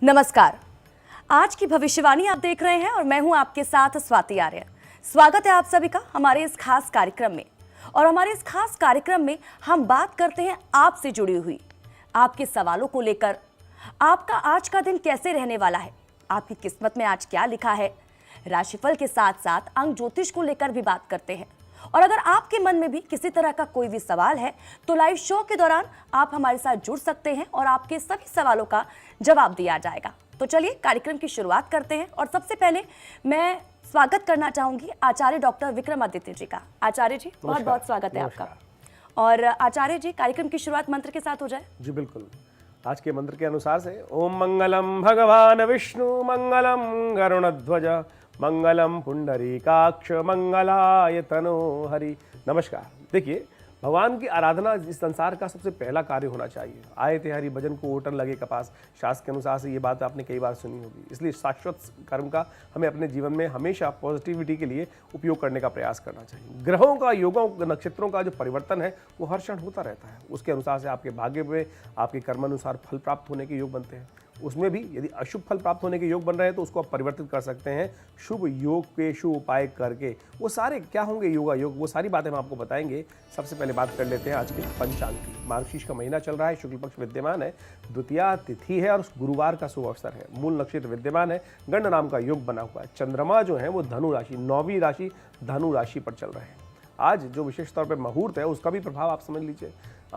नमस्कार। आज की भविष्यवाणी आप देख रहे हैं और मैं हूं आपके साथ स्वाति आर्य। स्वागत है आप सभी का हमारे इस खास कार्यक्रम में। और हमारे इस खास कार्यक्रम में हम बात करते हैं आपसे जुड़ी हुई आपके सवालों को लेकर। आपका आज का दिन कैसे रहने वाला है, आपकी किस्मत में आज क्या लिखा है, राशिफल के साथ साथ अंक ज्योतिष को लेकर भी बात करते हैं। और अगर आपके मन में भी किसी तरह का कोई भी सवाल है तो लाइव शो के दौरान आप हमारे साथ जुड़ सकते हैं और आपके सभी सवालों का जवाब दिया जाएगा। तो चलिए कार्यक्रम की शुरुआत करते हैं और सबसे पहले मैं स्वागत करना चाहूंगी आचार्य डॉक्टर विक्रमादित्य जी का। आचार्य जी बहुत बहुत स्वागत है आपका। और आचार्य जी कार्यक्रम की शुरुआत मंत्र के साथ हो जाए। जी बिल्कुल। आज के मंत्र के अनुसार से ओम मंगलम भगवान विष्णु मंगलम गरुणध्वज मंगलम पुंडरीकाक्ष मंगलाय तनो हरि। नमस्कार। देखिए, भगवान की आराधना इस संसार का सबसे पहला कार्य होना चाहिए। आए थे हरि भजन को ओटन लगे कपास, शास्त्र के अनुसार से ये बात आपने कई बार सुनी होगी। इसलिए शाश्वत कर्म का हमें अपने जीवन में हमेशा पॉजिटिविटी के लिए उपयोग करने का प्रयास करना चाहिए। ग्रहों का, योगों, नक्षत्रों का जो परिवर्तन है वो हर क्षण होता रहता है। उसके अनुसार से आपके भाग्य में आपके कर्मानुसार फल प्राप्त होने के योग बनते हैं। उसमें भी यदि अशुभ फल प्राप्त होने के योग बन रहे हैं तो उसको आप परिवर्तित कर सकते हैं शुभ योग के शुभ उपाय करके। वो सारे क्या होंगे योगा योग, वो सारी बातें हम आपको बताएंगे। सबसे पहले बात कर लेते हैं आज के पंचांग की। मार्गशीर्ष का महीना चल रहा है, शुक्ल पक्ष विद्यमान है, द्वितीया तिथि है और गुरुवार का शुभ अवसर है। मूल नक्षत्र विद्यमान है, गंड नाम का योग बना हुआ है। चंद्रमा जो है वो धनु राशि, 9वीं राशि धनु राशि पर चल रहे हैं। आज जो विशेष तौर पर मुहूर्त है उसका भी प्रभाव आप समझ लीजिए।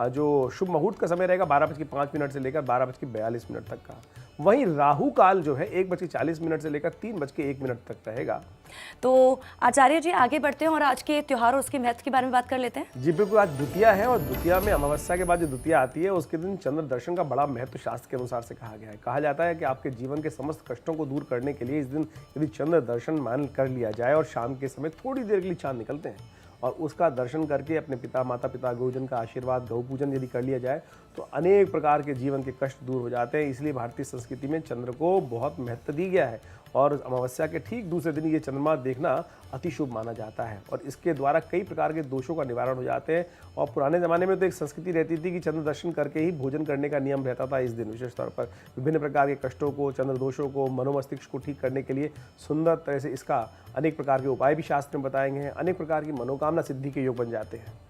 जो शुभ मुहूर्त का समय रहेगा 12:05 से लेकर 12:42 तक का। वहीं राहु काल जो है 1:40 से लेकर 3:01 तक रहेगा। तो आचार्य जी आगे बढ़ते हैं और आज के त्योहार और उसके महत्व के बारे में बात कर लेते हैं। जी बिल्कुल। आज द्वितीया है और द्वितीया में अमावस्या के बाद जो द्वितीया आती है उसके दिन चंद्र दर्शन का बड़ा महत्व शास्त्र के अनुसार से कहा गया है। कहा जाता है कि आपके जीवन के समस्त कष्टों को दूर करने के लिए इस दिन यदि चंद्र दर्शन मान कर लिया जाए और शाम के समय थोड़ी देर के लिए चांद निकलते हैं और उसका दर्शन करके अपने पिता माता पिता गुरुजन का आशीर्वाद, गौ पूजन यदि कर लिया जाए तो अनेक प्रकार के जीवन के कष्ट दूर हो जाते हैं। इसलिए भारतीय संस्कृति में चंद्र को बहुत महत्व दी गया है और अमावस्या के ठीक दूसरे दिन ये चंद्रमा देखना अति शुभ माना जाता है और इसके द्वारा कई प्रकार के दोषों का निवारण हो जाते हैं। और पुराने ज़माने में तो एक संस्कृति रहती थी कि चंद्र दर्शन करके ही भोजन करने का नियम रहता था। इस दिन विशेष तौर पर विभिन्न प्रकार के कष्टों को, चंद्र दोषों को, मनोमस्तिष्क को ठीक करने के लिए सुंदर तरह से इसका अनेक प्रकार के उपाय भी शास्त्र में बताए गए हैं। अनेक प्रकार की मनोकामना सिद्धि के योग बन जाते हैं।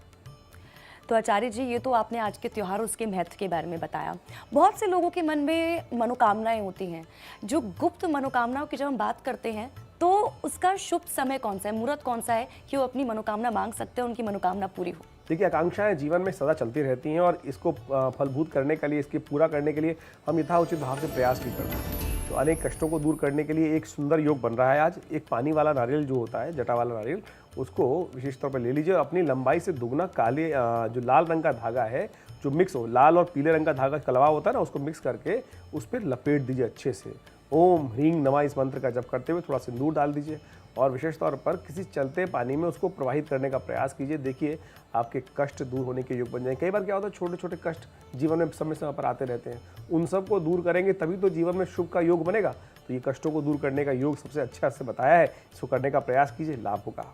तो आचार्य जी ये तो आपने आज के त्योहार और उसके महत्व के बारे में बताया। बहुत से लोगों के मन में मनोकामनाएं होती हैं, जो गुप्त मनोकामनाओं की जब हम बात करते हैं तो उसका शुभ समय कौन सा है, मुहूर्त कौन सा है कि वो अपनी मनोकामना मांग सकते हैं, उनकी मनोकामना पूरी हो। देखिए, आकांक्षाएं जीवन में सदा चलती रहती हैं और इसको फलभूत करने के लिए, इसके पूरा करने के लिए हम यथाउचित भाव से प्रयास भी करते हैं। तो अनेक कष्टों को दूर करने के लिए एक सुंदर योग बन रहा है आज। एक पानी वाला नारियल जो होता है, जटा वाला नारियल, उसको विशेष तौर पर ले लीजिए और अपनी लंबाई से दुगना काले जो लाल रंग का धागा है जो मिक्स हो, लाल और पीले रंग का धागा कलवा होता है ना, उसको मिक्स करके उस पर लपेट दीजिए अच्छे से। ओम ह्रीं नमः इस मंत्र का जप करते हुए थोड़ा सिंदूर डाल दीजिए और विशेष तौर पर किसी चलते पानी में उसको प्रवाहित करने का प्रयास कीजिए। देखिए आपके कष्ट दूर होने के योग बन जाएंगे। कई बार क्या होता है, छोटे छोटे कष्ट जीवन में समय समय पर आते रहते हैं, उन सब को दूर करेंगे तभी तो जीवन में शुभ का योग बनेगा। तो ये कष्टों को दूर करने का योग सबसे अच्छा से बताया है, इसको करने का प्रयास कीजिए, लाभ होगा।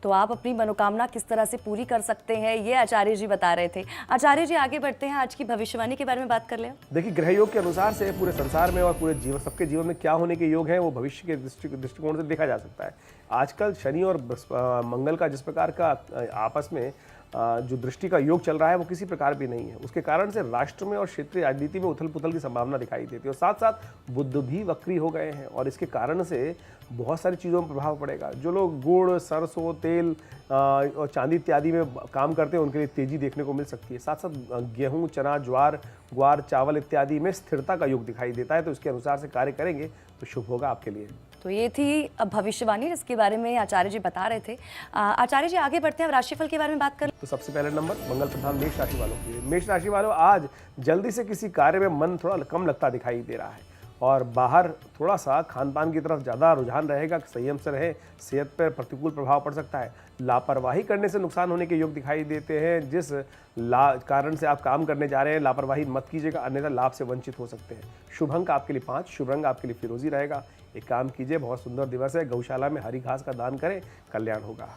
तो आप अपनी मनोकामना किस तरह से पूरी कर सकते हैं ये आचार्य जी बता रहे थे। आचार्य जी आगे बढ़ते हैं, आज की भविष्यवाणी के बारे में बात कर लें। देखिए, ग्रह योग के अनुसार से पूरे संसार में और पूरे जीवन, सबके जीवन में क्या होने के योग हैं वो भविष्य के दृष्टिकोण से देखा जा सकता है। आजकल शनि और मंगल का जिस प्रकार का आपस में जो दृष्टि का योग चल रहा है वो किसी प्रकार भी नहीं है। उसके कारण से राष्ट्र में और क्षेत्रीय राजनीति में उथल पुथल की संभावना दिखाई देती है और साथ साथ बुध भी वक्री हो गए हैं और इसके कारण से बहुत सारी चीज़ों पर प्रभाव पड़ेगा। जो लोग गुड़, सरसों, तेल और चांदी इत्यादि में काम करते हैं उनके लिए तेजी देखने को मिल सकती है। साथ साथ गेहूं, चना, ज्वार, ग्वार, चावल इत्यादि में स्थिरता का योग दिखाई देता है। तो इसके अनुसार से कार्य करेंगे तो शुभ होगा आपके लिए। तो ये थी भविष्यवाणी जिसके बारे में आचार्य जी बता रहे थे। आचार्य जी आगे बढ़ते हैं, राशिफल के बारे में बात कर। तो सबसे पहले नंबर मंगल प्रधान मेष राशि वालों के लिए। मेष राशि वालों, आज जल्दी से किसी कार्य में मन थोड़ा कम लगता दिखाई दे रहा है और बाहर थोड़ा सा खान पान की तरफ ज़्यादा रुझान रहेगा। संयम से रहे, सेहत पर प्रतिकूल प्रभाव पड़ सकता है। लापरवाही करने से नुकसान होने के योग दिखाई देते हैं। जिस कारण से आप काम करने जा रहे हैं लापरवाही मत कीजिएगा, अन्यथा लाभ से वंचित हो सकते हैं। शुभ अंक आपके लिए 5, शुभ रंग आपके लिए फिरोजी रहेगा। एक काम कीजिए, बहुत सुंदर दिवस है, गौशाला में हरी घास का दान करें, कल्याण होगा।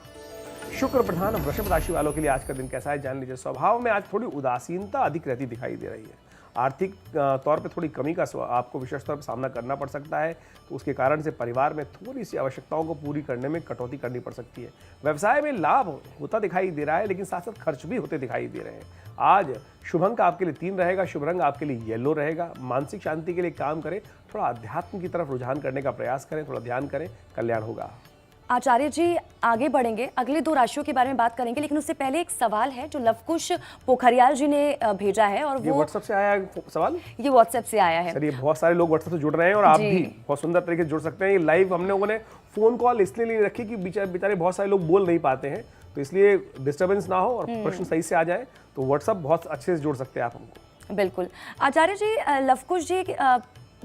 शुक्र प्रधान वृषभ राशि वालों के लिए आज का दिन कैसा है जान लीजिए। स्वभाव में आज थोड़ी उदासीनता अधिक रहती दिखाई दे रही है। आर्थिक तौर पे थोड़ी कमी का आपको विशेष तौर पर सामना करना पड़ सकता है। तो उसके कारण से परिवार में थोड़ी सी आवश्यकताओं को पूरी करने में कटौती करनी पड़ सकती है। व्यवसाय में लाभ होता दिखाई दे रहा है, लेकिन साथ साथ खर्च भी होते दिखाई दे रहे हैं। आज शुभ अंक आपके लिए 3 रहेगा, शुभ रंग आपके लिए येलो रहेगा। मानसिक शांति के लिए काम करें, थोड़ा अध्यात्म की तरफ रुझान करने का प्रयास करें, थोड़ा ध्यान करें, कल्याण होगा। आचार्य जी आगे बढ़ेंगे, अगले 2 राशियों के बारे में बात करेंगे, लेकिन उससे पहले एक सवाल है जो लवकुश पोखरियाल जी ने भेजा है। और ये वो व्हाट्सएप से आया है सवाल? ये व्हाट्सएप से आया है। सर, ये बहुत सारे लोग व्हाट्सएप से जुड़ रहे हैं और आप भी बहुत सुंदर तरीके से जुड़ सकते हैं। ये लाइव हम लोगों ने फोन कॉल इसलिए नहीं रखी कि बेचारे बहुत सारे लोग बोल नहीं पाते हैं, तो इसलिए डिस्टर्बेंस ना हो और प्रश्न सही से आ जाए, तो व्हाट्सएप बहुत अच्छे से जोड़ सकते हैं आप हमको। बिल्कुल। आचार्य जी, लवकुश जी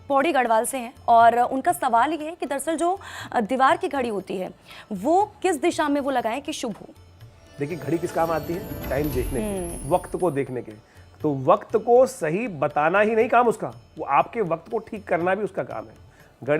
पौड़ी गढ़वाल से हैं और उनका सवाल ये है कि दरअसल जो दीवार की घड़ी होती है वो किस दिशा में वो लगाएं कि शुभ हो। देखिए, घड़ी किस काम आती है? टाइम देखने के, वक्त को देखने के। तो वक्त को सही बताना ही नहीं काम उसका, वो आपके वक्त को ठीक करना भी उसका काम है।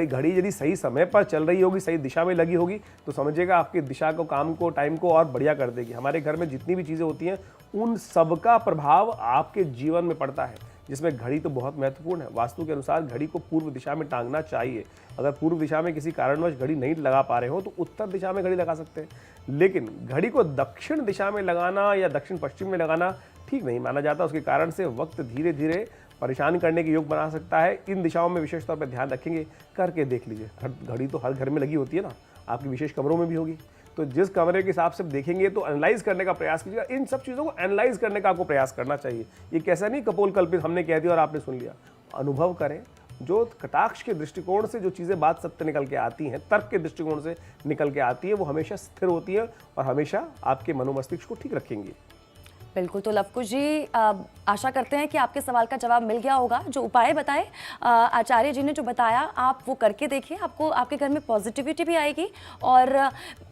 घड़ी यदि सही समय पर चल रही होगी, सही दिशा में लगी होगी, तो समझिएगा आपकी दिशा को, काम को, टाइम को और बढ़िया कर देगी। हमारे घर में जितनी भी चीज़ें होती हैं उन सबका प्रभाव आपके जीवन में पड़ता है, जिसमें घड़ी तो बहुत महत्वपूर्ण है। वास्तु के अनुसार घड़ी को पूर्व दिशा में टांगना चाहिए। अगर पूर्व दिशा में किसी कारणवश घड़ी नहीं लगा पा रहे हो तो उत्तर दिशा में घड़ी लगा सकते हैं, लेकिन घड़ी को दक्षिण दिशा में लगाना या दक्षिण पश्चिम में लगाना ठीक नहीं माना जाता। उसके कारण से वक्त धीरे धीरे परेशान करने के योग बना सकता है। इन दिशाओं में विशेष तौर पर ध्यान रखेंगे, करके देख लीजिए। घड़ी तो हर घर में लगी होती है ना, आपकी विशेष कमरों में भी होगी, तो जिस कमरे के हिसाब से देखेंगे तो एनालाइज करने का प्रयास कीजिएगा। इन सब चीज़ों को एनालाइज करने का आपको प्रयास करना चाहिए। ये कैसा नहीं कपोल कल्पित हमने कह दिया और आपने सुन लिया। अनुभव करें, जो कटाक्ष के दृष्टिकोण से जो चीज़ें बात सत्य निकल के आती हैं, तर्क के दृष्टिकोण से निकल के आती है, वो हमेशा स्थिर होती है और हमेशा आपके मनोमस्तिष्क को ठीक रखेंगे। बिल्कुल। तो लवकुश जी आशा करते हैं कि आपके सवाल का जवाब मिल गया होगा। जो उपाय बताए आचार्य जी ने, जो बताया, आप वो करके देखिए, आपको आपके घर में पॉजिटिविटी भी आएगी और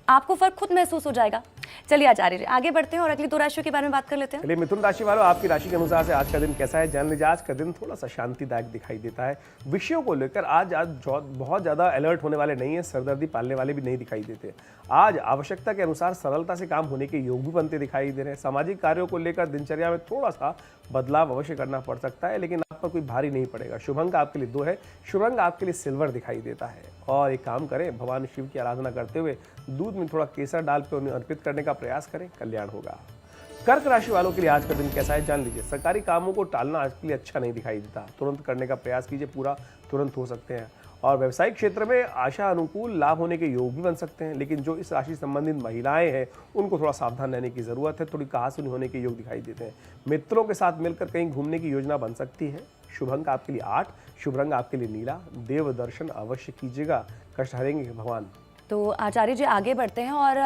आपको फर्क खुद महसूस हो जाएगा। चलिए आचार्य जी आगे बढ़ते हैं और अगली 2 राशियों के बारे में बात कर लेते हैं। चलिए मिथुन राशि वालों, आपकी राशि के अनुसार से आज का दिन कैसा है जान लीजिए। आज का दिन थोड़ा सा शांतिदायक दिखाई देता है। विषयों को लेकर आज बहुत ज़्यादा अलर्ट होने वाले नहीं है, सरदर्दी पालने वाले भी नहीं दिखाई देते। आज आवश्यकता के अनुसार सरलता से काम होने के योग भी बनते दिखाई दे रहे हैं। सामाजिक कार्यों को लेकर दिनचर्या में थोड़ा सा बदलाव अवश्य करना पड़ सकता है, लेकिन आप पर कोई भारी नहीं पड़ेगा। शुभ अंक आपके लिए 2 है, शुभ रंग आपके लिए सिल्वर दिखाई देता है। और एक काम करें, भगवान शिव की आराधना करते हुए दूध में थोड़ा केसर डाल कर उन्हें अर्पित करने का प्रयास करें, कल्याण होगा। कर्क राशि वालों के लिए आज का दिन कैसा है जान लीजिए। सरकारी कामों को टालना आज के लिए अच्छा नहीं दिखाई देता, तुरंत करने का प्रयास कीजिए, पूरा तुरंत हो सकते हैं। और व्यवसायिक क्षेत्र में आशा अनुकूल लाभ होने के योग भी बन सकते हैं, लेकिन जो इस राशि संबंधित महिलाएं हैं उनको थोड़ा सावधान रहने की जरूरत है। थोड़ी कहासुनी होने के योग दिखाई देते हैं। मित्रों के साथ मिलकर कहीं घूमने की योजना बन सकती है। शुभ अंक आपके लिए 8, शुभ रंग आपके लिए नीला। देव दर्शन अवश्य कीजिएगा, कष्ट हरेंगे भगवान। तो आचार्य जी आगे बढ़ते हैं और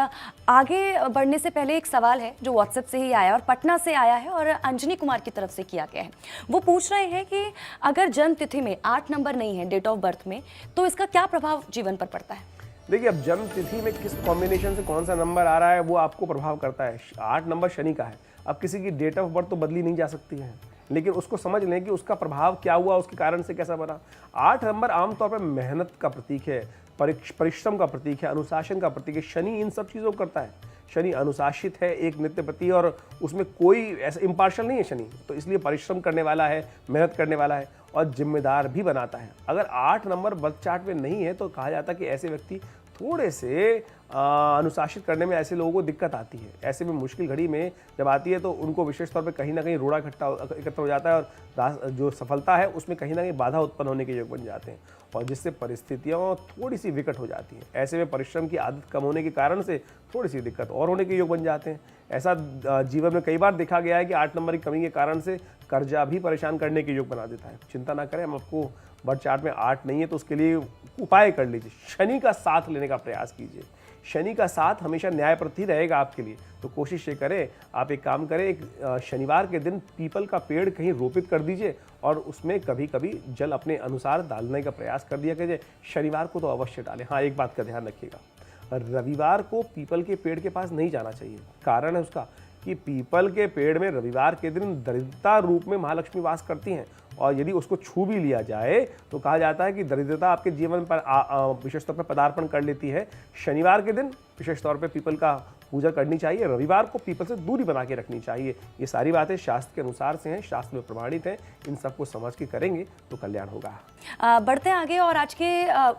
आगे बढ़ने से पहले एक सवाल है जो व्हाट्सएप से ही आया और पटना से आया है और अंजनी कुमार की तरफ से किया गया है। वो पूछ रहे हैं कि अगर जन्म तिथि में 8 नंबर नहीं है डेट ऑफ बर्थ में, तो इसका क्या प्रभाव जीवन पर पड़ता है? देखिए, अब जन्म तिथि में किस कॉम्बिनेशन से कौन सा नंबर आ रहा है वो आपको प्रभाव करता है। 8 नंबर शनि का है। अब किसी की डेट ऑफ बर्थ तो बदली नहीं जा सकती है, लेकिन उसको समझ लें कि उसका प्रभाव क्या हुआ, उसके कारण से कैसा बना। 8 नंबर आमतौर पर मेहनत का प्रतीक है, परिश्रम का प्रतीक है, अनुशासन का प्रतीक है। शनि इन सब चीज़ों को करता है। शनि अनुशासित है, एक नित्यपति, और उसमें कोई ऐसा इम्पार्शल नहीं है शनि, तो इसलिए परिश्रम करने वाला है, मेहनत करने वाला है और जिम्मेदार भी बनाता है। अगर 8 नंबर बर्थ चार्ट में नहीं है तो कहा जाता है कि ऐसे व्यक्ति थोड़े से अनुशासित करने में ऐसे लोगों को दिक्कत आती है। ऐसे में मुश्किल घड़ी में जब आती है तो उनको विशेष तौर पे कहीं ना कहीं रोड़ा एकत्र हो जाता है और जो सफलता है उसमें कहीं ना कहीं बाधा उत्पन्न होने के योग बन जाते हैं और जिससे परिस्थितियाँ थोड़ी सी विकट हो जाती हैं। ऐसे में परिश्रम की आदत कम होने के कारण से थोड़ी सी दिक्कत और होने के योग बन जाते हैं। ऐसा जीवन में कई बार देखा गया है कि 8 नंबर की कमी के कारण से कर्जा भी परेशान करने के योग बना देता है। चिंता ना करें, हम आपको बर्थ चार्ट में 8 नहीं है तो उसके लिए उपाय कर लीजिए। शनि का साथ लेने का प्रयास कीजिए। शनि का साथ हमेशा न्यायप्रद ही रहेगा आपके लिए, तो कोशिश ये करें, आप एक काम करें, एक शनिवार के दिन पीपल का पेड़ कहीं रोपित कर दीजिए और उसमें कभी कभी जल अपने अनुसार डालने का प्रयास कर दिया कीजिए। शनिवार को तो अवश्य डालें। हाँ, एक बात का ध्यान रखिएगा, रविवार को पीपल के पेड़ के पास नहीं जाना चाहिए। कारण है उसका कि पीपल के पेड़ में रविवार के दिन दरिद्रता रूप में महालक्ष्मी वास करती हैं और यदि उसको छू भी लिया जाए तो कहा जाता है कि दरिद्रता आपके जीवन पर विशेष तौर पर पदार्पण कर लेती है। शनिवार के दिन विशेष तौर पे पीपल का पूजा करनी चाहिए, रविवार को पीपल से दूरी बना के रखनी चाहिए। ये सारी बातें शास्त्र के अनुसार से हैं, शास्त्र में प्रमाणित हैं। इन सबको समझ के करेंगे तो कल्याण होगा। बढ़ते हैं आगे और आज के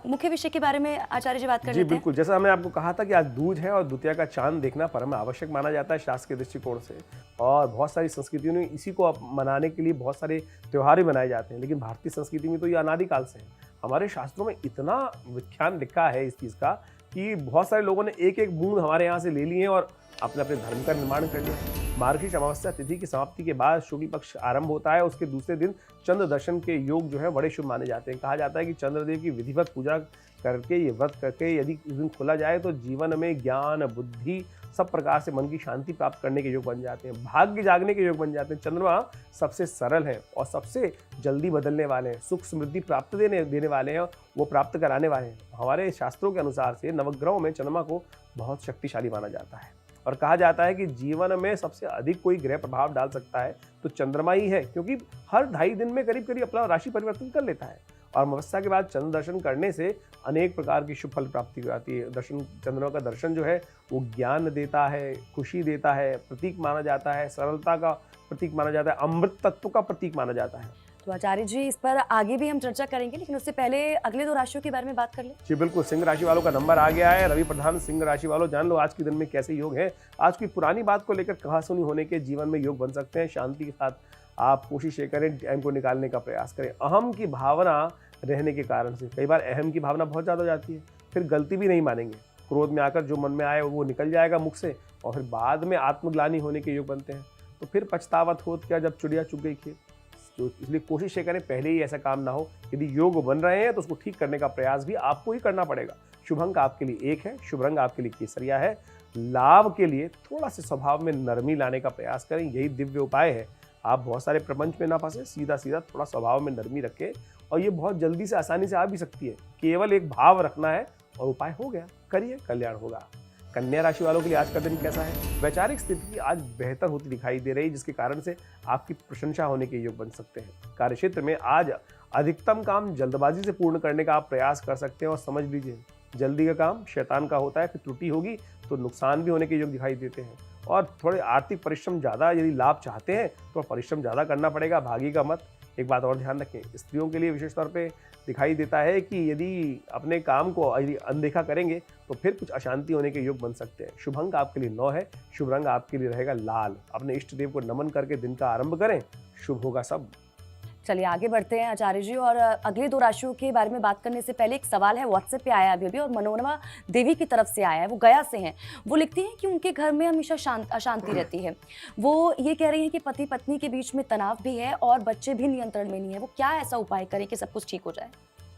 मुख्य विषय के बारे में आचार्य जी बात कर जी लेते हैं। बिल्कुल, जैसा हमने आपको कहा था कि आज दूज है और द्वितीया का चांद देखना परम आवश्यक माना जाता है शास्त्र के दृष्टिकोण से। और बहुत सारी संस्कृतियों में इसी को मनाने के लिए बहुत सारे त्योहार भी मनाए जाते हैं, लेकिन भारतीय संस्कृति में तो ये अनादिकाल से है। हमारे शास्त्रों में इतना विख्यान लिखा है इस चीज़ का कि बहुत सारे लोगों ने एक एक बूंद हमारे यहाँ से ले लिए और अपने अपने धर्म का निर्माण कर लिया। मार्गशीर्ष अमावस्या तिथि की समाप्ति के बाद शुक्ल पक्ष आरंभ होता है। उसके दूसरे दिन चंद्र दर्शन के योग जो है बड़े शुभ माने जाते हैं। कहा जाता है कि चंद्रदेव की विधिवत पूजा करके, ये व्रत करके यदि इस दिन खोला जाए तो जीवन में ज्ञान, बुद्धि, सब प्रकार से मन की शांति प्राप्त करने के योग बन जाते हैं, भाग्य जागने के योग बन जाते हैं। चंद्रमा सबसे सरल है और सबसे जल्दी बदलने वाले हैं, सुख समृद्धि प्राप्त देने वाले हैं, वो प्राप्त कराने वाले हैं। हमारे शास्त्रों के अनुसार से नवग्रहों में चंद्रमा को बहुत शक्तिशाली माना जाता है और कहा जाता है कि जीवन में सबसे अधिक कोई ग्रह प्रभाव डाल सकता है तो चंद्रमा ही है, क्योंकि हर 2.5 दिन में करीब करीब अपना राशि परिवर्तन कर लेता है। और अमावस्या के बाद चंद्र दर्शन करने से अनेक प्रकार की शुभ फल प्राप्ति होती है। चंद्रमा का दर्शन जो है वो ज्ञान देता है, खुशी देता है, प्रतीक माना जाता है, सरलता का प्रतीक माना जाता है, अमृत तत्व का प्रतीक माना जाता है। तो आचार्य जी इस पर आगे भी हम चर्चा करेंगे, लेकिन उससे पहले अगले 2 राशियों के बारे में बात कर ले। जी बिल्कुल, सिंह राशि वालों का नंबर आ गया है। रवि प्रधान सिंह राशि वालों, जान लो आज के दिन में कैसे योग है। आज की पुरानी बात को लेकर कहासुनी होने के जीवन में योग बन सकते हैं। शांति के साथ आप कोशिश ये करें, टाइम को निकालने का प्रयास करें। अहम की भावना रहने के कारण से कई बार अहम की भावना बहुत ज़्यादा हो जाती है, फिर गलती भी नहीं मानेंगे। क्रोध में आकर जो मन में आए वो निकल जाएगा मुख से और फिर बाद में आत्मग्लानि होने के योग बनते हैं। तो फिर पछतावत होत क्या जब चिड़िया चुग गई खेत। तो इसलिए कोशिश ये करें पहले ही ऐसा काम ना हो। यदि योग बन रहे हैं तो उसको ठीक करने का प्रयास भी आपको ही करना पड़ेगा। शुभ अंक आपके लिए 1 है, शुभ रंग आपके लिए केसरिया है। लाभ के लिए थोड़ा सा स्वभाव में नरमी लाने का प्रयास करें, यही दिव्य उपाय है। आप बहुत सारे प्रपंच में ना फंसे, सीधा सीधा थोड़ा स्वभाव में नरमी रखें और ये बहुत जल्दी से आसानी से आ भी सकती है। केवल एक भाव रखना है और उपाय हो गया, करिए, कल्याण होगा। कन्या राशि वालों के लिए आज का दिन कैसा है? वैचारिक स्थिति आज बेहतर होती दिखाई दे रही, जिसके कारण से आपकी प्रशंसा होने के योग बन सकते हैं। कार्यक्षेत्र में आज अधिकतम काम जल्दबाजी से पूर्ण करने का आप प्रयास कर सकते हैं और समझ लीजिए जल्दी का काम शैतान का होता है, फिर त्रुटि होगी तो नुकसान भी होने के योग दिखाई देते हैं। और थोड़े आर्थिक परिश्रम ज़्यादा, यदि लाभ चाहते हैं तो परिश्रम ज़्यादा करना पड़ेगा, भागी का मत। एक बात और ध्यान रखें, स्त्रियों के लिए विशेष तौर पे दिखाई देता है कि यदि अपने काम को यदि अनदेखा करेंगे तो फिर कुछ अशांति होने के योग बन सकते हैं। शुभ अंक आपके लिए 9 है, शुभ रंग आपके लिए रहेगा लाल। अपने इष्ट देव को नमन करके दिन का आरंभ करें, शुभ होगा सब। चलिए आगे बढ़ते हैं आचार्य जी, और अगले 2 राशियों के बारे में बात करने से पहले एक सवाल है, व्हाट्सएप पे आया अभी और मनोरमा देवी की तरफ से आया है। वो गया से हैं। वो लिखती हैं कि उनके घर में हमेशा अशांति रहती है। वो ये कह रही हैं कि पति पत्नी के बीच में तनाव भी है और बच्चे भी नियंत्रण में नहीं है। वो क्या ऐसा उपाय करें कि सब कुछ ठीक हो जाए?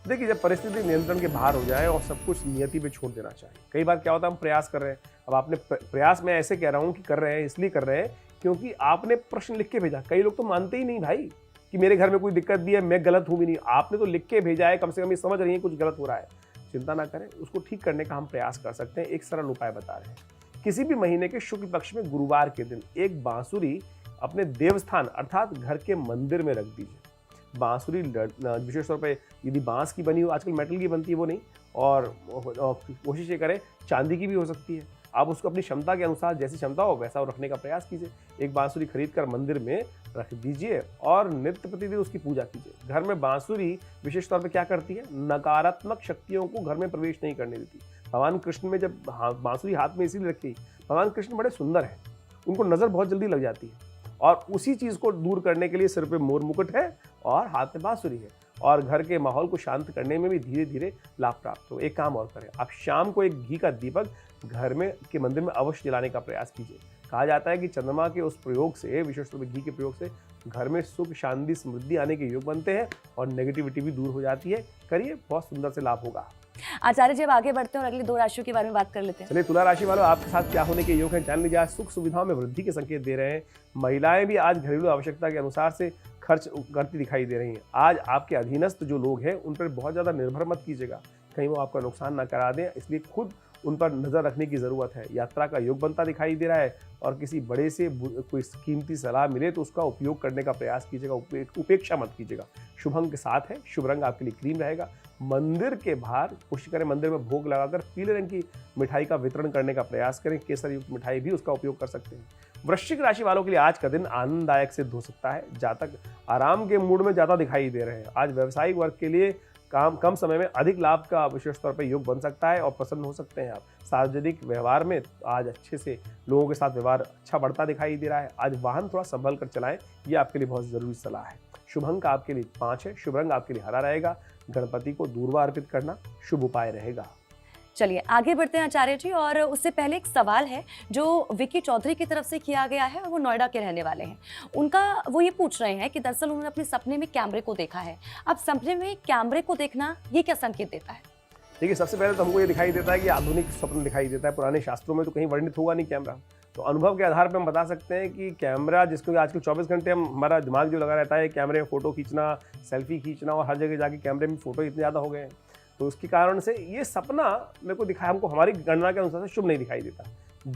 देखिए, जब परिस्थिति नियंत्रण के बाहर हो जाए और सब कुछ नियति पे छोड़ देना चाहिए। कई बार क्या होता है, हम प्रयास कर रहे हैं। अब आपने प्रयास में ऐसे कह रहा हूँ कि कर रहे हैं, इसलिए कर रहे हैं क्योंकि आपने प्रश्न लिख के भेजा। कई लोग तो मानते ही नहीं भाई कि मेरे घर में कोई दिक्कत भी है, मैं गलत हूँ भी नहीं। आपने तो लिख के भेजा है, कम से कम ये समझ रही है कुछ गलत हो रहा है। चिंता ना करें, उसको ठीक करने का हम प्रयास कर सकते हैं। एक सरल उपाय बता रहे हैं। किसी भी महीने के शुक्ल पक्ष में गुरुवार के दिन एक बांसुरी अपने देवस्थान अर्थात घर के मंदिर में रख दीजिए। बांसुरी विशेष तौर पे यदि बांस की बनी हो, आजकल मेटल की बनती है वो नहीं, और कोशिश ये करें चांदी की भी हो सकती है। आप उसको अपनी क्षमता के अनुसार, जैसी क्षमता हो वैसा रखने का प्रयास कीजिए। एक बांसुरी खरीद कर मंदिर में रख दीजिए और नित्य प्रतिदिन उसकी पूजा कीजिए। घर में बांसुरी विशेष तौर पे क्या करती है, नकारात्मक शक्तियों को घर में प्रवेश नहीं करने देती। भगवान कृष्ण में जब बांसुरी हाथ में इसीलिए रखी, भगवान कृष्ण बड़े सुंदर हैं, उनको नजर बहुत जल्दी लग जाती है और उसी चीज को दूर करने के लिए सिर पे मोर मुकुट है और हाथ में बांसुरी है और घर के माहौल को शांत करने में भी धीरे धीरे लाभ प्राप्त हो। एक काम और करें, आप शाम को एक घी का दीपक घर में के मंदिर में अवश्य जलाने का प्रयास कीजिए। कहा जाता है कि चंद्रमा के उस प्रयोग से, विशेष तौर पर घी के प्रयोग से, घर में सुख शांति समृद्धि आने के योग बनते हैं और नेगेटिविटी भी दूर हो जाती है। करिए, बहुत सुंदर से लाभ होगा। आचार्य जी अब आगे बढ़ते हैं और अगली 2 राशियों के बारे में बात कर लेते हैं। चलिए, तुला राशि वालों, आपके साथ क्या होने के योग हैं जान लीजिए। आज सुख सुविधाओं में वृद्धि के संकेत दे रहे हैं। महिलाएं भी आज घरेलू आवश्यकता के अनुसार से खर्च करती दिखाई दे रही हैं। आज आपके अधीनस्थ जो लोग हैं उन पर बहुत ज़्यादा निर्भर मत कीजिएगा, कहीं वो आपका नुकसान ना करा दें, इसलिए खुद उन पर नज़र रखने की ज़रूरत है। यात्रा का योग बनता दिखाई दे रहा है और किसी बड़े से कोई कीमती सलाह मिले तो उसका उपयोग करने का प्रयास कीजिएगा, उपेक्षा मत कीजिएगा। शुभ अंक 7 है, शुभ रंग आपके लिए क्रीम रहेगा। मंदिर के बाहर कोशिश करें, मंदिर में भोग लगाकर पीले रंग की मिठाई का वितरण करने का प्रयास करें। केसर युक्त मिठाई भी उसका उपयोग कर सकते हैं। वृश्चिक राशि वालों के लिए आज का दिन आनंददायक सिद्ध हो सकता है। जातक आराम के मूड में ज्यादा दिखाई दे रहे हैं। आज व्यवसायिक वर्ग के लिए काम कम समय में अधिक लाभ का विशेष तौर पर योग बन सकता है और प्रसन्न हो सकते हैं आप। सार्वजनिक व्यवहार में आज अच्छे से लोगों के साथ व्यवहार अच्छा बढ़ता दिखाई दे रहा है। आज वाहन थोड़ा संभल कर चलाएं, ये आपके लिए बहुत जरूरी सलाह है। शुभ अंक आपके लिए 5 है। शुभ रंग आपके लिए हरा रहेगा। गणपति को दूर्वा अर्पित करना शुभ उपाय रहेगा। चलिए आगे बढ़ते हैं आचार्य जी, और उससे पहले एक सवाल है जो विकी चौधरी की तरफ से किया गया है और वो नोएडा के रहने वाले हैं। उनका वो ये पूछ रहे हैं कि दरअसल उन्होंने अपने सपने में कैमरे को देखा है। अब सपने में कैमरे को देखना ये क्या संकेत देता है? देखिए, सबसे पहले तो हमको ये दिखाई देता है कि आधुनिक स्वप्न दिखाई देता है। पुराने शास्त्रों में तो कहीं वर्णित होगा नहीं कैमरा। तो अनुभव के आधार पर हम बता सकते हैं कि कैमरा, जिसको आजकल 24 घंटे हमारा दिमाग जो लगा रहता है कैमरे में फोटो खींचना, सेल्फी खींचना, और हर जगह जाके कैमरे में फोटो इतने ज़्यादा हो गए हैं, तो उसके कारण से ये सपना मेरे को दिखाया, हमको हमारी गणना के अनुसार से शुभ नहीं दिखाई देता।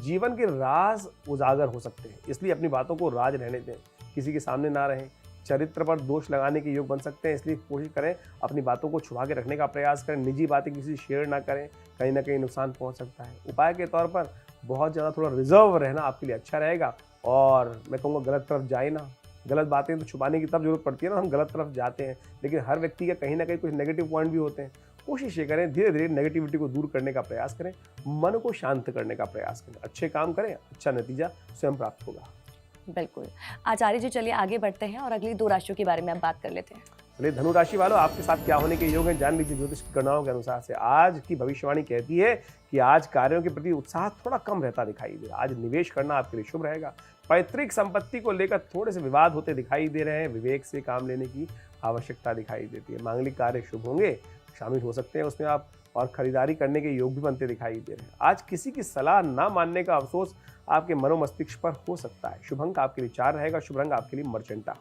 जीवन के राज उजागर हो सकते हैं, इसलिए अपनी बातों को राज रहने दें, किसी के सामने ना रहें। चरित्र पर दोष लगाने के योग बन सकते हैं, इसलिए कोशिश करें अपनी बातों को छुपा के रखने का प्रयास करें। निजी बातें किसी से शेयर ना करें, कहीं ना कहीं नुकसान पहुंच सकता है। उपाय के तौर पर बहुत ज़्यादा थोड़ा रिजर्व रहना आपके लिए अच्छा रहेगा। और मैं कहूँगा गलत तरफ जाए ना। गलत बातें तो छुपाने की तब जरूरत पड़ती है ना, हम गलत तरफ जाते हैं, लेकिन हर व्यक्ति का कहीं ना कहीं कुछ नेगेटिव पॉइंट भी होते हैं। कोशिश ये करें धीरे धीरे नेगेटिविटी को दूर करने का प्रयास करें, मन को शांत करने का प्रयास करें, अच्छे काम करें, अच्छा नतीजा स्वयं प्राप्त होगा। बिल्कुल आचार्य जी, चलिए आगे बढ़ते हैं और अगली 2 राशियों के बारे में अब बात कर लेते हैं। चलिए, धनु राशि वालों, आपके साथ क्या होने के योग हैं जान लीजिए। ज्योतिष गणनाओं के अनुसार से आज की भविष्यवाणी कहती है कि आज कार्यों के प्रति उत्साह थोड़ा कम रहता दिखाई दे रहा है। आज निवेश करना आपके लिए शुभ रहेगा। पैतृक संपत्ति को लेकर थोड़े से विवाद होते दिखाई दे रहे हैं। विवेक से काम लेने की आवश्यकता दिखाई देती है। मांगलिक कार्य शुभ होंगे, शामिल हो सकते हैं उसमें आप, और खरीदारी करने के योग भी बनते दिखाई दे रहे हैं। आज किसी की सलाह ना मानने का अफसोस आपके मनोमस्तिष्क पर हो सकता है। शुभ अंक आपके लिए 4 रहेगा। शुभ रंग आपके लिए मर्चेंटा।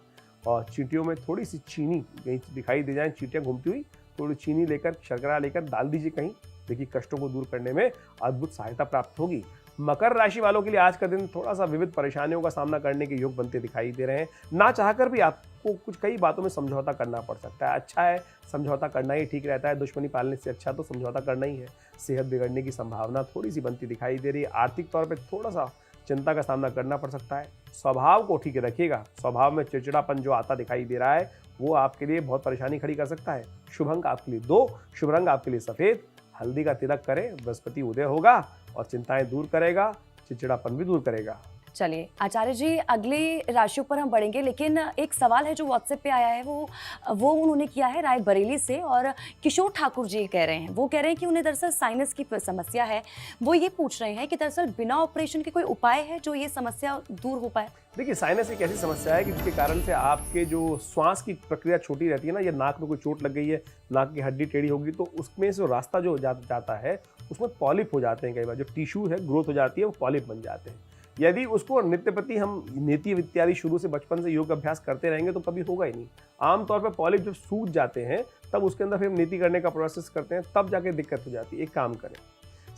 और चींटियों में थोड़ी सी चीनी कहीं दिखाई दे जाए, चींटियां घूमती हुई, थोड़ी चीनी लेकर, शर्करा लेकर डाल दीजिए कहीं, देखिए कष्टों को दूर करने में अद्भुत सहायता प्राप्त होगी। मकर राशि वालों के लिए आज का दिन थोड़ा सा विविध परेशानियों का सामना करने के योग बनते दिखाई दे रहे हैं। ना चाहकर भी आपको कुछ कई बातों में समझौता करना पड़ सकता है। अच्छा है, समझौता करना ही ठीक रहता है। दुश्मनी पालने से अच्छा तो समझौता करना ही है। सेहत बिगड़ने की संभावना थोड़ी सी बनती दिखाई दे रही है। आर्थिक तौर पर थोड़ा सा चिंता का सामना करना पड़ सकता है। स्वभाव को ठीक रखिएगा। स्वभाव में चिड़चिड़ापन जो आता दिखाई दे रहा है वो आपके लिए बहुत परेशानी खड़ी कर सकता है। शुभ अंक आपके लिए 2। शुभ रंग आपके लिए सफेद। हल्दी का तिलक करें, बृहस्पति उदय होगा और चिंताएं दूर करेगा, चिड़चिड़ापन भी दूर करेगा। चलिए आचार्य जी, अगली राशियों पर हम बढ़ेंगे, लेकिन एक सवाल है जो व्हाट्सएप पे आया है, वो उन्होंने किया है रायबरेली से, और किशोर ठाकुर जी कह रहे हैं, वो कह रहे हैं कि उन्हें दरअसल साइनस की समस्या है। वो ये पूछ रहे हैं कि दरअसल बिना ऑपरेशन के कोई उपाय है जो ये समस्या दूर हो पाए? देखिए, साइनस एक ऐसी समस्या है कि जिसके कारण से आपके जो श्वास की प्रक्रिया छोटी रहती है ना, या नाक में कोई चोट लग गई है, नाक की हड्डी टेढ़ी होगी, तो उसमें से रास्ता जो जाता है उसमें पॉलिप हो जाते हैं। कई बार जो टिश्यू है ग्रोथ हो जाती है, वो पॉलिप बन जाते हैं। यदि उसको नित्य प्रति हम नीति इत्यादि शुरू से बचपन से योग अभ्यास करते रहेंगे तो कभी होगा ही नहीं। आमतौर पर पॉलिप जब सूख जाते हैं तब उसके अंदर फिर हम नीति करने का प्रोसेस करते हैं, तब जाके दिक्कत हो जाती है। एक काम करें,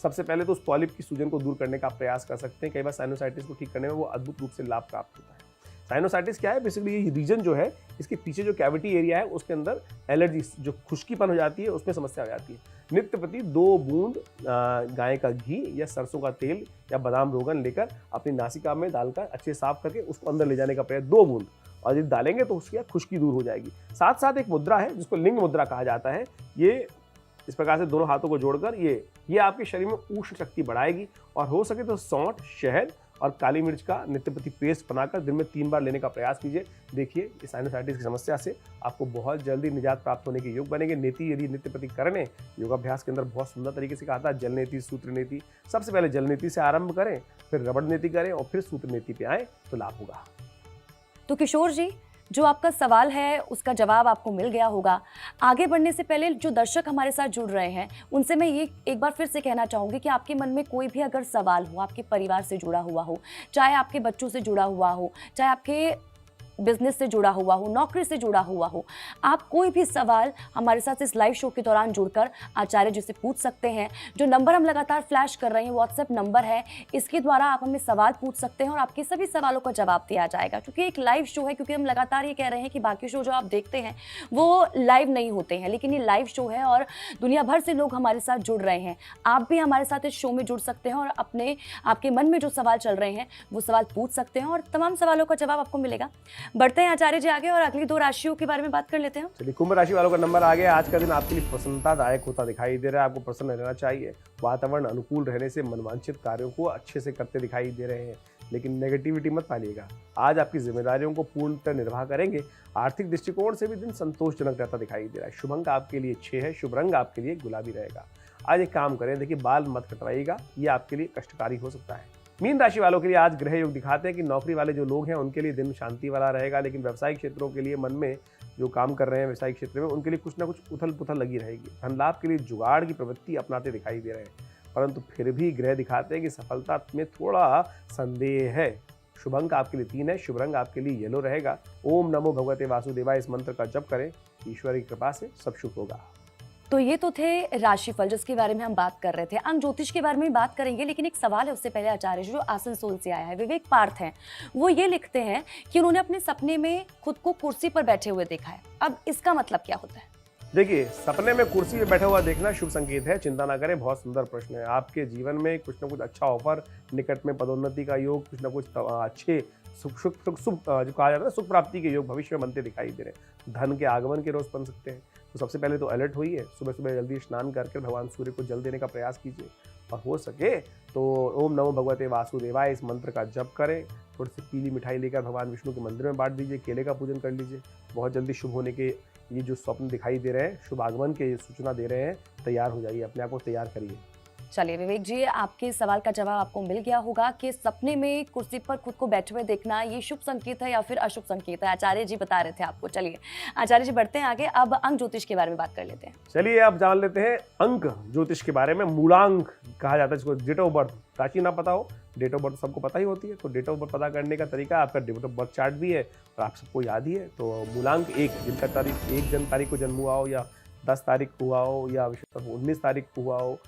सबसे पहले तो उस पॉलिप की सूजन को दूर करने का प्रयास कर सकते हैं। कई बार साइनोसाइटिस को ठीक करने में वो अद्भुत रूप से लाभ प्राप्त होता है। साइनोसाइटिस क्या है? बेसिकली ये रीजन जो है, इसके पीछे जो कैविटी एरिया है उसके अंदर एलर्जी, जो खुश्कीपन हो जाती है, उसमें समस्या हो जाती है। नित्य प्रति 2 बूंद गाय का घी या सरसों का तेल या बादाम रोगन लेकर अपनी नासिका में डालकर अच्छे साफ करके उसको अंदर ले जाने का प्रयास, 2 बूंद, और यदि डालेंगे तो उसकी खुश्की दूर हो जाएगी। साथ साथ एक मुद्रा है जिसको लिंग मुद्रा कहा जाता है। ये इस प्रकार से दोनों हाथों को जोड़कर ये आपके शरीर में उष्ण शक्ति बढ़ाएगी। और हो सके तो सौंठ, शहद और काली मिर्च का नित्य प्रति पेस्ट बनाकर दिन में 3 बार लेने का प्रयास कीजिए। देखिए, इस साइनोसाइटिस की समस्या से आपको बहुत जल्दी निजात प्राप्त होने के योग बनेंगे। नीति यदि नित्य प्रति करने, योगाभ्यास के अंदर बहुत सुंदर तरीके से कहा था, जल नीति, सूत्र नीति। सबसे पहले जल नीति से आरंभ करें, फिर रबड़ नीति करें और फिर सूत्र नीति पे आए तो लाभ होगा। तो किशोर जी, जो आपका सवाल है उसका जवाब आपको मिल गया होगा। आगे बढ़ने से पहले जो दर्शक हमारे साथ जुड़ रहे हैं उनसे मैं ये एक बार फिर से कहना चाहूँगी कि आपके मन में कोई भी अगर सवाल हो, आपके परिवार से जुड़ा हुआ हो, चाहे आपके बच्चों से जुड़ा हुआ हो, चाहे आपके बिजनेस से जुड़ा हुआ हो, नौकरी से जुड़ा हुआ हो, आप कोई भी सवाल हमारे साथ इस लाइव शो के दौरान जुड़कर आचार्य जी से पूछ सकते हैं। जो नंबर हम लगातार फ्लैश कर रहे हैं व्हाट्सएप नंबर है, इसके द्वारा आप हमें सवाल पूछ सकते हैं और आपके सभी सवालों का जवाब दिया जाएगा। क्योंकि एक लाइव शो है, क्योंकि हम लगातार ये कह रहे हैं कि बाकी शो जो आप देखते हैं वो लाइव नहीं होते हैं, लेकिन ये लाइव शो है और दुनिया भर से लोग हमारे साथ जुड़ रहे हैं। आप भी हमारे साथ इस शो में जुड़ सकते हैं और आपके मन में जो सवाल चल रहे हैं वो सवाल पूछ सकते हैं और तमाम सवालों का जवाब आपको मिलेगा। बढ़ते हैं आचार्य जी आगे और अगली 2 राशियों के बारे में बात कर लेते हैं। चलिए, कुंभ राशि वालों का नंबर आ गया। आज का दिन आपके लिए प्रसन्नतादायक होता दिखाई दे रहा है। आपको प्रसन्न रहना चाहिए। वातावरण अनुकूल रहने से मनवांछित कार्यों को अच्छे से करते दिखाई दे रहे हैं, लेकिन नेगेटिविटी मत पालिएगा। आज आपकी जिम्मेदारियों को पूर्णतः निर्वाह करेंगे। आर्थिक दृष्टिकोण से भी दिन संतोषजनक रहता दिखाई दे रहा है। शुभ अंक आपके लिए 6 है। शुभ रंग आपके लिए गुलाबी रहेगा। आज एक काम करें, देखिए बाल मत कटवाइएगा, ये आपके लिए कष्टकारी हो सकता है। मीन राशि वालों के लिए आज ग्रह योग दिखाते हैं कि नौकरी वाले जो लोग हैं उनके लिए दिन शांति वाला रहेगा, लेकिन व्यवसायिक क्षेत्रों के लिए मन में जो काम कर रहे हैं व्यवसायिक क्षेत्र में उनके लिए कुछ ना कुछ उथल पुथल लगी रहेगी। धन लाभ के लिए जुगाड़ की प्रवृत्ति अपनाते दिखाई दे रहे हैं, परंतु फिर भी ग्रह दिखाते हैं कि सफलता में थोड़ा संदेह है। शुभ अंक आपके लिए 3 है। शुभ रंग आपके लिए येलो रहेगा। ओम नमो भगवते वासुदेवाय इस मंत्र का जप करें। ईश्वर की कृपा से सब शुभ होगा। तो ये तो थे राशिफल जिसके बारे में हम बात कर रहे थे। अंक ज्योतिष के बारे में बात करेंगे, लेकिन एक सवाल है उससे पहले आचार्य जी जो आसनसोल से आया है, विवेक पार्थ हैं। वो ये लिखते हैं कि उन्होंने अपने सपने में खुद को कुर्सी पर बैठे हुए देखा है। अब इसका मतलब क्या होता है? देखिए, सपने में कुर्सी पे बैठा हुआ देखना शुभ संकेत है। चिंता ना करें, बहुत सुंदर प्रश्न है। आपके जीवन में कुछ ना कुछ अच्छा ऑफर, निकट में पदोन्नति का योग, कुछ ना कुछ अच्छे सुख जो कहा जाता है सुख प्राप्ति के योग भविष्य में बनते दिखाई दे रहे हैं। धन के आगमन के रोज बन सकते हैं। तो सबसे पहले तो अलर्ट होइए। सुबह सुबह जल्दी स्नान करके भगवान सूर्य को जल देने का प्रयास कीजिए, और हो सके तो ओम नमो भगवते वासुदेवाय इस मंत्र का जप करें। थोड़ी सी पीली मिठाई लेकर भगवान विष्णु के मंदिर में बांट दीजिए। केले का पूजन कर लीजिए। बहुत जल्दी शुभ होने के ये जो स्वप्न दिखाई दे रहे हैं, शुभ आगमन के सूचना दे रहे हैं। तैयार हो जाइए, अपने आप को तैयार करिए। चलिए विवेक जी, आपके सवाल का जवाब आपको मिल गया होगा कि सपने में कुर्सी पर खुद को बैठे हुए देखना ये शुभ संकेत है या फिर अशुभ संकेत है। आचार्य जी बता रहे थे आपको। चलिए आचार्य जी बढ़ते हैं आगे। अब अंक ज्योतिष के बारे में बात कर लेते हैं। चलिए अब जान लेते हैं अंक ज्योतिष के बारे में। मूलांक कहा जाता है जिसको। डेट ऑफ बर्थ, राशि ना पता हो, डेट ऑफ बर्थ सबको पता ही होती है। तो डेट ऑफ बर्थ पता करने का तरीका, आपका डेट ऑफ बर्थ चार्ट भी है और आप सबको याद ही है। तो मूलांक 1, जिनका तारीख 1 तारीख को जन्म हुआ हो, या 10 तारीख को हुआ हो, या 19 तारीख को हुआ हो,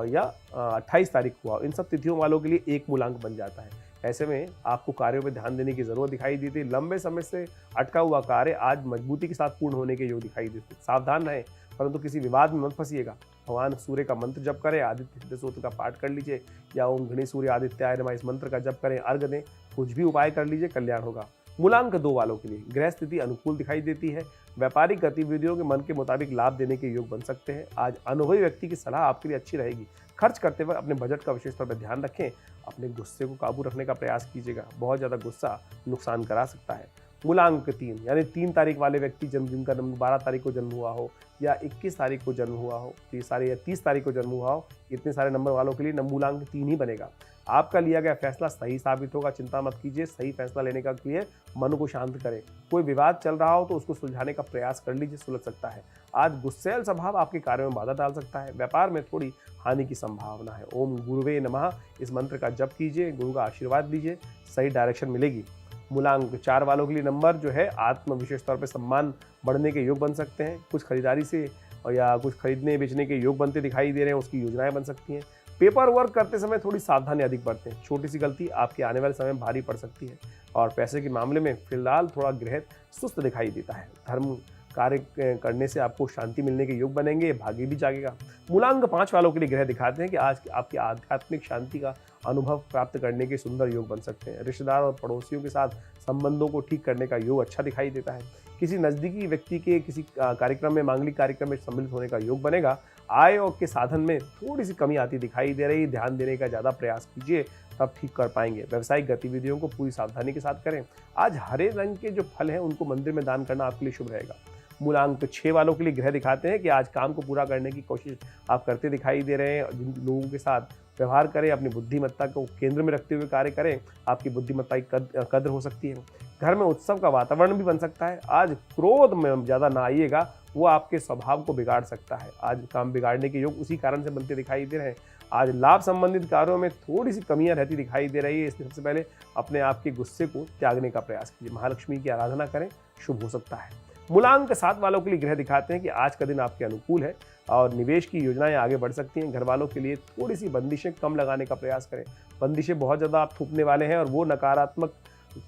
या 28 तारीख हुआ, इन सब तिथियों वालों के लिए 1 मूलांक बन जाता है। ऐसे में आपको कार्यों पर ध्यान देने की जरूरत दिखाई देती है। लंबे समय से अटका हुआ कार्य आज मजबूती के साथ पूर्ण होने के योग दिखाई देते। सावधान रहें, परंतु किसी विवाद में मत फंसिएगा। भगवान सूर्य का मंत्र जप करें, आदित्य हृदय स्तोत्र का पाठ कर लीजिए, या ओम घनी सूर्य आदित्याय नमः इस मंत्र का जप करें, अर्घ दें, कुछ भी उपाय कर लीजिए, कल्याण होगा। मूलांक 2 वालों के लिए ग्रह स्थिति अनुकूल दिखाई देती है। व्यापारिक गतिविधियों के मन के मुताबिक लाभ देने के योग बन सकते हैं। आज अनुभवी व्यक्ति की सलाह आपके लिए अच्छी रहेगी। खर्च करते वक्त अपने बजट का विशेष तौर पर ध्यान रखें। अपने गुस्से को काबू रखने का प्रयास कीजिएगा। बहुत ज़्यादा गुस्सा नुकसान करा सकता है। मूलांक 3 यानी 3 तारीख वाले व्यक्ति जिनका जन्म 12 तारीख को जन्म हुआ हो, या 21 तारीख को जन्म हुआ हो, 30 तारीख को जन्म हुआ हो, इतने सारे नंबर वालों के लिए मूलांक 3 ही बनेगा। आपका लिया गया फैसला सही साबित होगा। चिंता मत कीजिए, सही फैसला लेने का लिए मन को शांत करें। कोई विवाद चल रहा हो तो उसको सुलझाने का प्रयास कर लीजिए, सुलझ सकता है। आज गुस्सैल स्वभाव आपके कार्यों में बाधा डाल सकता है। व्यापार में थोड़ी हानि की संभावना है। ओम गुरुवे नमः इस मंत्र का जप कीजिए, गुरु का आशीर्वाद लीजिए, सही डायरेक्शन मिलेगी। मूलांक 4 वालों के लिए नंबर जो है आत्म विशेष तौर पर सम्मान बढ़ने के योग बन सकते हैं। कुछ खरीदारी से या कुछ खरीदने बेचने के योग बनते दिखाई दे रहे हैं, उसकी योजनाएं बन सकती हैं। पेपर वर्क करते समय थोड़ी सावधानी अधिक बरतें। छोटी सी गलती आपके आने वाले समय में भारी पड़ सकती है। और पैसे के मामले में फिलहाल थोड़ा ग्रह सुस्त दिखाई देता है। धर्म कार्य करने से आपको शांति मिलने के योग बनेंगे, भाग्य भी जागेगा। मूलांक 5 वालों के लिए ग्रह दिखाते हैं कि आज आपकी आध्यात्मिक शांति का अनुभव प्राप्त करने के सुंदर योग बन सकते हैं। रिश्तेदार और पड़ोसियों के साथ संबंधों को ठीक करने का योग अच्छा दिखाई देता है। किसी नज़दीकी व्यक्ति के किसी कार्यक्रम में, मांगलिक कार्यक्रम में सम्मिलित होने का योग बनेगा। आय और के साधन में थोड़ी सी कमी आती दिखाई दे रही। ध्यान देने का ज़्यादा प्रयास कीजिए, तब ठीक कर पाएंगे। व्यावसायिक गतिविधियों को पूरी सावधानी के साथ करें। आज हरे रंग के जो फल हैं उनको मंदिर में दान करना आपके लिए शुभ रहेगा। मूलांक 6 वालों के लिए ग्रह दिखाते हैं कि आज काम को पूरा करने की कोशिश आप करते दिखाई दे रहे हैं। जिन लोगों के साथ व्यवहार करें, अपनी बुद्धिमत्ता को केंद्र में रखते हुए कार्य करें, आपकी बुद्धिमत्ता की कद्र हो सकती है। घर में उत्सव का वातावरण भी बन सकता है। आज क्रोध में ज़्यादा ना आइएगा, वो आपके स्वभाव को बिगाड़ सकता है। आज काम बिगाड़ने के योग उसी कारण से बनते दिखाई दे रहे हैं। आज लाभ संबंधित कार्यों में थोड़ी सी कमियां रहती दिखाई दे रही है, इसलिए सबसे पहले अपने आप के गुस्से को त्यागने का प्रयास कीजिए। महालक्ष्मी की आराधना करें, शुभ हो सकता है। मूलांक 7 वालों के लिए ग्रह दिखाते हैं कि आज का दिन आपके अनुकूल है और निवेश की योजनाएं आगे बढ़ सकती हैं। घर वालों के लिए थोड़ी सी बंदिशें कम लगाने का प्रयास करें। बंदिशें बहुत ज़्यादा आप थूकने वाले हैं और वो नकारात्मक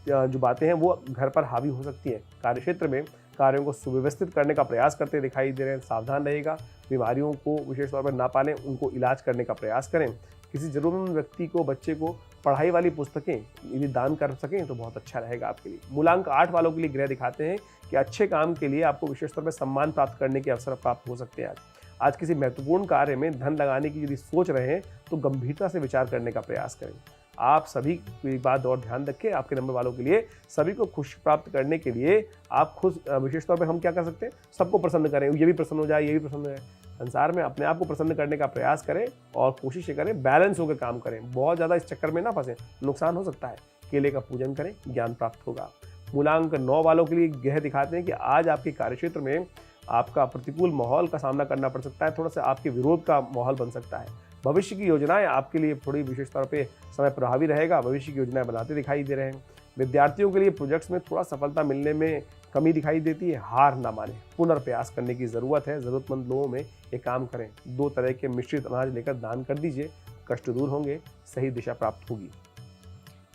जो बातें हैं वो घर पर हावी हो सकती हैं। कार्यक्षेत्र में कार्यों को सुव्यवस्थित करने का प्रयास करते दिखाई दे रहे हैं। सावधान रहेगा, बीमारियों को विशेष तौर पर ना पालें, उनको इलाज करने का प्रयास करें। किसी जरूरतमंद व्यक्ति को, बच्चे को पढ़ाई वाली पुस्तकें यदि दान कर सकें तो बहुत अच्छा रहेगा आपके लिए। मूलांक 8 वालों के लिए ग्रह दिखाते हैं कि अच्छे काम के लिए आपको विशेष तौर पर सम्मान प्राप्त करने के अवसर प्राप्त हो सकते हैं। आज किसी महत्वपूर्ण कार्य में धन लगाने की यदि सोच रहे हैं तो गंभीरता से विचार करने का प्रयास करें। आप सभी की बात और ध्यान रखें, आपके नंबर वालों के लिए सभी को खुश प्राप्त करने के लिए आप खुद विशेष तौर पर हम क्या कर सकते हैं, सबको प्रसन्न करें। ये भी प्रसन्न हो जाए, ये भी प्रसन्न हो जाए। संसार में अपने आप को प्रसन्न करने का प्रयास करें और कोशिश करें बैलेंस होकर काम करें। बहुत ज़्यादा इस चक्कर में ना फंसें, नुकसान हो सकता है। केले का पूजन करें, ज्ञान प्राप्त होगा। मूलांक 9 वालों के लिए ग्रह दिखाते हैं कि आज आपके कार्यक्षेत्र में आपका प्रतिकूल माहौल का सामना करना पड़ सकता है। थोड़ा सा आपके विरोध का माहौल बन सकता है। भविष्य की योजनाएं आपके लिए थोड़ी विशेष तौर पे समय प्रभावी रहेगा। भविष्य की योजनाएं बनाते दिखाई दे रहे हैं। विद्यार्थियों के लिए प्रोजेक्ट्स में थोड़ा सफलता मिलने में कमी दिखाई देती है। हार ना माने, पुनर्प्रयास करने की ज़रूरत है। ज़रूरतमंद लोगों में ये काम करें। 2 तरह के मिश्रित अनाज लेकर दान कर दीजिए, कष्ट दूर होंगे, सही दिशा प्राप्त होगी।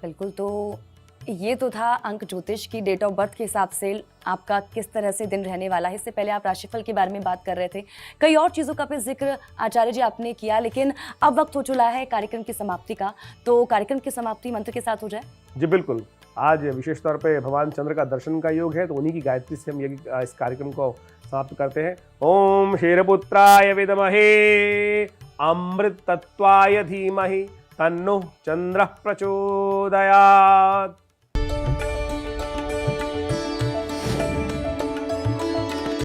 बिल्कुल, तो ये तो था अंक ज्योतिष की डेट ऑफ बर्थ के हिसाब से आपका किस तरह से दिन रहने वाला है। इससे पहले आप राशिफल के बारे में बात कर रहे थे, कई और चीज़ों का भी जिक्र आचार्य जी आपने किया, लेकिन अब वक्त हो चुका है कार्यक्रम की समाप्ति का। तो कार्यक्रम की समाप्ति मंत्र के साथ हो जाए। जी बिल्कुल, आज विशेष तौर पे भगवान चंद्र का दर्शन का योग है, तो उन्हीं की गायत्री से हम ये इस कार्यक्रम को समाप्त करते हैं। ओम क्षीरपुत्राय विद्महे अमृत तत्वाय धीमहि तन्नो चंद्रः प्रचोदयात्।